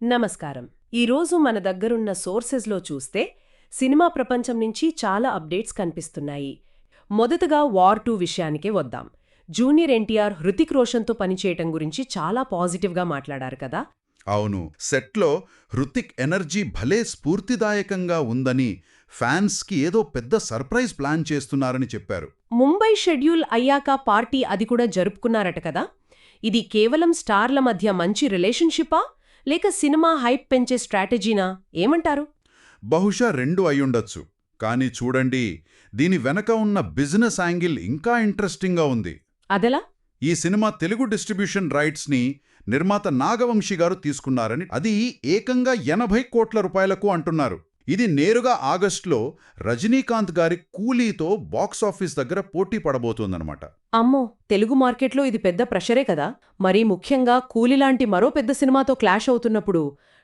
నమస్కారం. ఈరోజు మన దగ్గరున్న సోర్సెస్లో చూస్తే సినిమా ప్రపంచం నుంచి చాలా అప్డేట్స్ కనిపిస్తున్నాయి. మొదటగా వార్ 2 విషయానికే వద్దాం. జూనియర్ ఎన్టీఆర్ హృతిక్ రోషన్తో పనిచేయటం గురించి చాలా పాజిటివ్గా మాట్లాడారు కదా. అవును, సెట్లో హృతిక్ ఎనర్జీ భలే స్ఫూర్తిదాయకంగా ఉందని, ఫ్యాన్స్కి ఏదో పెద్ద సర్ప్రైజ్ ప్లాన్ చేస్తున్నారని చెప్పారు. ముంబై షెడ్యూల్ అయ్యాక పార్టీ అది కూడా జరుపుకున్నారట కదా. ఇది కేవలం స్టార్ల మధ్య మంచి రిలేషన్షిప్పా లేక సినిమా హైప్ పెంచే స్ట్రాటజీనా? ఏమంటారు? బహుశా రెండు అయ్యుండొచ్చు. కానీ చూడండి, దీని వెనక ఉన్న బిజినెస్ యాంగిల్ ఇంకా ఇంట్రెస్టింగ్గా ఉంది. అదెలా? ఈ సినిమా తెలుగు డిస్ట్రిబ్యూషన్ రైట్స్ని నిర్మాత నాగవంశీ గారు తీసుకున్నారని, అది ఏకంగా 80 కోట్ల రూపాయలకు అంటున్నారు. ఇది నేరుగా ఆగస్టులో రజనీకాంత్ గారి కూలీతో బాక్సాఫీస్ దగ్గర పోటీ పడబోతోందనమాట. అమ్మో, తెలుగు మార్కెట్లో ఇది పెద్ద ప్రెషరే కదా. మరీ ముఖ్యంగా కూలీలాంటి మరో పెద్ద సినిమాతో క్లాష్ అవుతున్నప్పుడు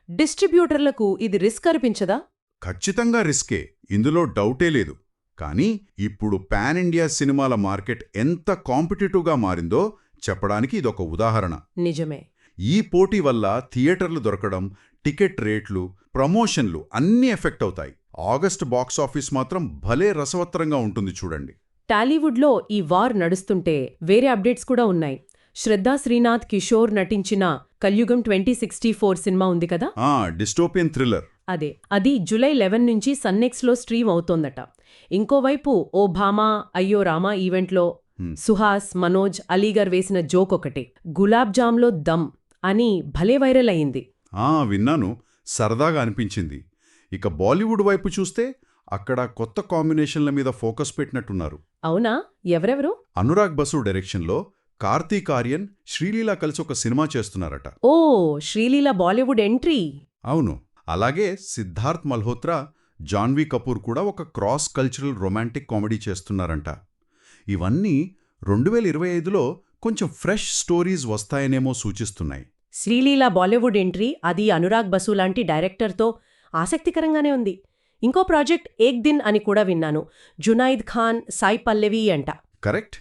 డిస్ట్రిబ్యూటర్లకు ఇది రిస్క్ అనిపించదా? ఖచ్చితంగా రిస్కే, ఇందులో డౌటే లేదు. కానీ ఇప్పుడు పాన్ ఇండియా సినిమాల మార్కెట్ ఎంత కాంపిటేటివ్గా మారిందో చెప్పడానికి ఇదొక ఉదాహరణ. నిజమే. ఈ పోటీ వల్ల థియేటర్లు దొరకడం, టికెట్ రేట్లు, ప్రమోషన్లు అన్నీ ఎఫెక్ట్ అవుతాయి. ఆగస్టు బాక్సాఫీస్ మాత్రం భలే రసవత్తరంగా ఉంటుంది చూడండి. టాలీవుడ్లో ఈ వార్ నడుస్తుంటే వేరే అప్డేట్స్ కూడా ఉన్నాయి. శ్రద్ధా శ్రీనాథ్, కిషోర్ నటించిన కల్యుగం 2064 సినిమా ఉంది కదా. Dystopian thriller. అది జూలై 11 నుంచి సన్నెక్స్లో స్ట్రీమ్ అవుతోందట. ఇంకోవైపు ఓ భామా అయ్యో రామా ఈవెంట్లో సుహాస్, మనోజ్, అలీగర్ వేసిన జోక్ ఒకటి, గులాబ్ జామ్లో దమ్ అని భలే వైరల్ అయింది. విన్నాను, సరదాగా అనిపించింది. ఇక బాలీవుడ్ వైపు చూస్తే అక్కడ కొత్త కాంబినేషన్ల మీద ఫోకస్ పెట్టినట్టున్నారు. అవునా? ఎవరెవరు? అనురాగ్ బసు డైరెక్షన్లో కార్తీక్ ఆర్యన్, శ్రీలీల కలిసి ఒక సినిమా చేస్తున్నారట. ఓ, శ్రీలీల బాలీవుడ్ ఎంట్రీ. అవును. అలాగే సిద్ధార్థ్ మల్హోత్రా, జాన్వీ కపూర్ కూడా ఒక క్రాస్ కల్చరల్ రొమాంటిక్ కామెడీ చేస్తున్నారంట. ఇవన్నీ 2025లో కొంచెం ఫ్రెష్ స్టోరీస్ వస్తాయనేమో సూచిస్తున్నాయి. శ్రీలీల బాలీవుడ్ ఎంట్రీ, అది అనురాగ్ బసు లాంటి డైరెక్టర్తో ఆసక్తికరంగానే ఉంది. ఇంకో ప్రాజెక్ట్ ఏక్ దిన్ అని కూడా విన్నాను. జునైద్ ఖాన్, సాయి పల్లవి అంట. కరెక్ట్.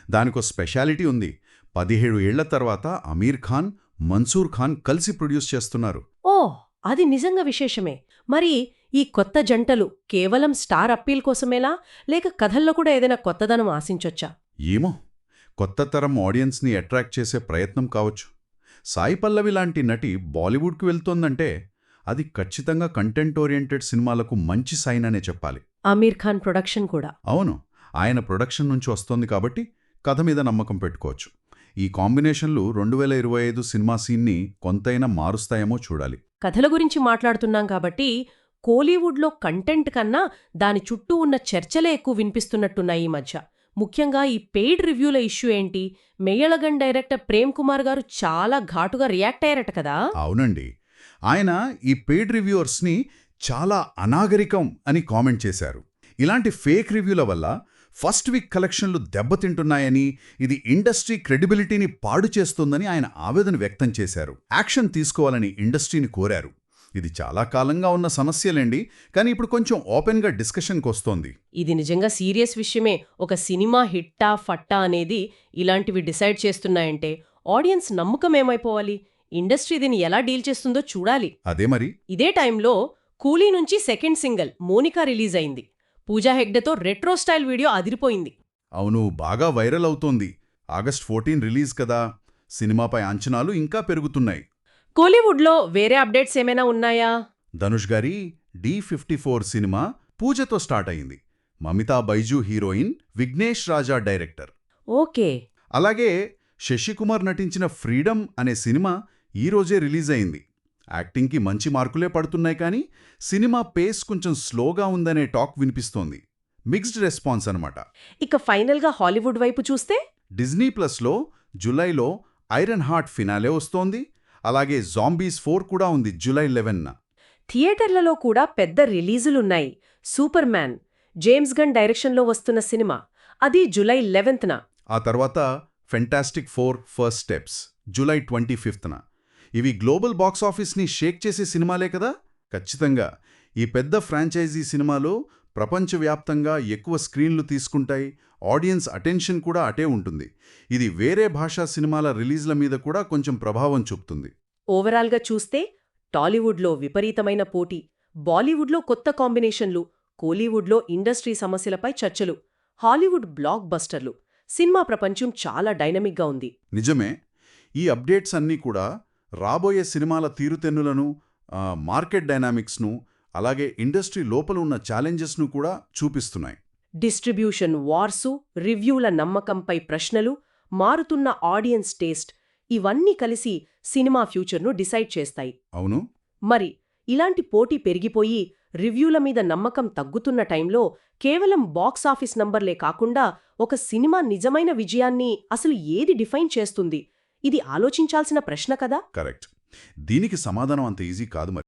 దానికో స్పెషాలిటీ ఉంది. 17 ఏళ్ల తర్వాత అమీర్ ఖాన్, మన్సూర్ ఖాన్ కలిసి ప్రొడ్యూస్ చేస్తున్నారు. ఓ, అది నిజంగా విశేషమే. మరి ఈ కొత్త జంటలు కేవలం స్టార్ అప్పీల్ కోసమేలా లేక కథల్లో కూడా ఏదైనా కొత్తదనం ఆశించొచ్చా? ఏమో, కొత్త తరం ఆడియన్స్ని అట్రాక్ట్ చేసే ప్రయత్నం కావచ్చు. సాయి పల్లవి లాంటి నటి బాలీవుడ్కి వెళ్తోందంటే అది ఖచ్చితంగా కంటెంట్ ఓరియంటెడ్ సినిమాలకు మంచి సైన్ అనే చెప్పాలి. అమీర్ ఖాన్ ప్రొడక్షన్ కూడా. అవును, ఆయన ప్రొడక్షన్ నుంచి వస్తోంది కాబట్టి కథ మీద నమ్మకం పెట్టుకోవచ్చు. ఈ కాంబినేషన్లు 2025 సినిమా సీన్ని కొంతైనా మారుస్తాయేమో చూడాలి. కథల గురించి మాట్లాడుతున్నాం కాబట్టి కోలీవుడ్లో కంటెంట్ కన్నా దాని చుట్టూ ఉన్న చర్చలే ఎక్కువ వినిపిస్తున్నట్టున్నాయి ఈ మధ్య. ముఖ్యంగా ఈ పెయిడ్ రివ్యూల ఇష్యూ ఏంటి? మేయళగన్ డైరెక్టర్ ప్రేమ్ కుమార్ గారు చాలా ఘాటుగా రియాక్ట్ అయ్యారట కదా. అవునండి, ఆయన ఈ పెయిడ్ రివ్యూవర్స్ని చాలా అనాగరికం అని కామెంట్ చేశారు. ఇలాంటి ఫేక్ రివ్యూల వల్ల ఫస్ట్ వీక్ కలెక్షన్లు దెబ్బతింటున్నాయని, ఇది ఇండస్ట్రీ క్రెడిబిలిటీని పాడు చేస్తోందని ఆయన ఆవేదన వ్యక్తం చేశారు. యాక్షన్ తీసుకోవాలని ఇండస్ట్రీని కోరారు. ఇది చాలా కాలంగా ఉన్న సమస్యలేండి, కానీ ఇప్పుడు కొంచెం ఓపెన్గా డిస్కషన్కి వస్తోంది. ఇది నిజంగా సీరియస్ విషయమే. ఒక సినిమా హిట్టా ఫట్టా అనేది ఇలాంటివి డిసైడ్ చేస్తున్నాయంటే ఆడియన్స్ నమ్మకం ఏమైపోవాలి? ఇండస్ట్రీ దీన్ని ఎలా డీల్ చేస్తుందో చూడాలి. అదే మరి. ఇదే టైంలో కూలీ నుంచి సెకండ్ సింగిల్ మోనికా రిలీజ్ అయింది. పూజా హెగ్డేతో రెట్రో స్టైల్ వీడియో అదిరిపోయింది. అవును, బాగా వైరల్ అవుతోంది. ఆగస్ట్ 14 రిలీజ్ కదా, సినిమాపై అంచనాలు ఇంకా పెరుగుతున్నాయి. కోలీవుడ్లో వేరే అప్డేట్స్ ఏమైనా ఉన్నాయా? ధనుష్ గారి D54 సినిమా పూజతో స్టార్ట్ అయింది. మమితా బైజూ హీరోయిన్, విఘ్నేష్ రాజా డైరెక్టర్. ఓకే. అలాగే శశికుమార్ నటించిన ఫ్రీడమ్ అనే సినిమా ఈరోజే రిలీజ్ అయింది. యాక్టింగ్కి మంచి మార్కులే పడుతున్నాయి, కానీ సినిమా పేస్ కొంచెం స్లోగా ఉందనే టాక్ వినిపిస్తోంది. మిక్స్డ్ రెస్పాన్స్ అనమాట. ఇక ఫైనల్గా హాలీవుడ్ వైపు చూస్తే డిజ్నీ ప్లస్లో జులైలో ఐరన్ హార్ట్ ఫినాలే వస్తోంది. అలాగే జాంబీస్ 4 కూడా ఉంది జూలై 11న. థియేటర్లలో కూడా పెద్ద రిలీజులున్నాయి. సూపర్ మ్యాన్, జేమ్స్ గన్ డైరెక్షన్లో వస్తున్న సినిమా, అది జూలై 11న. ఆ తర్వాత ఫెంటాస్టిక్ 4 ఫస్ట్ స్టెప్స్ జూలై 25న. ఇవి గ్లోబల్ బాక్సాఫీస్ని షేక్ చేసే సినిమాలే కదా. ఖచ్చితంగా ఈ పెద్ద ఫ్రాంచైజీ సినిమాలు ప్రపంచవ్యాప్తంగా ఎక్కువ స్క్రీన్లు తీసుకుంటాయి. ఆడియన్స్ అటెన్షన్ కూడా అటే ఉంటుంది. ఇది వేరే భాషా సినిమాల రిలీజ్ల మీద కూడా కొంచెం ప్రభావం చూపుతుంది. ఓవరాల్గా చూస్తే టాలీవుడ్లో విపరీతమైన పోటీ, బాలీవుడ్లో కొత్త కాంబినేషన్లు, కోలీవుడ్లో ఇండస్ట్రీ సమస్యలపై చర్చలు, హాలీవుడ్ బ్లాక్ బస్టర్లు. సినిమా ప్రపంచం చాలా డైనమిక్గా ఉంది. నిజమే. ఈ అప్డేట్స్ అన్నీ కూడా రాబోయే సినిమాల తీరుతెన్నులను, మార్కెట్ డైనామిక్స్ను, అలాగే ఇండస్ట్రీ లోపల ఉన్న ఛాలెంజెస్ను కూడా చూపిస్తున్నాయి. డిస్ట్రిబ్యూషన్ వార్సు, రివ్యూల నమ్మకంపై ప్రశ్నలు, మారుతున్న ఆడియన్స్ టేస్ట్ ఇవన్నీ కలిసి సినిమా ఫ్యూచర్ను డిసైడ్ చేస్తాయి. అవును. మరి ఇలాంటి పోటీ పెరిగిపోయి రివ్యూల మీద నమ్మకం తగ్గుతున్న టైంలో కేవలం బాక్సాఫీస్ నంబర్లే కాకుండా ఒక సినిమా నిజమైన విజయాన్ని అసలు ఏది డిఫైన్ చేస్తుంది? ఇది ఆలోచించాల్సిన ప్రశ్న కదా. కరెక్ట్. దీనికి సమాధానం అంత ఈజీ కాదు మరి.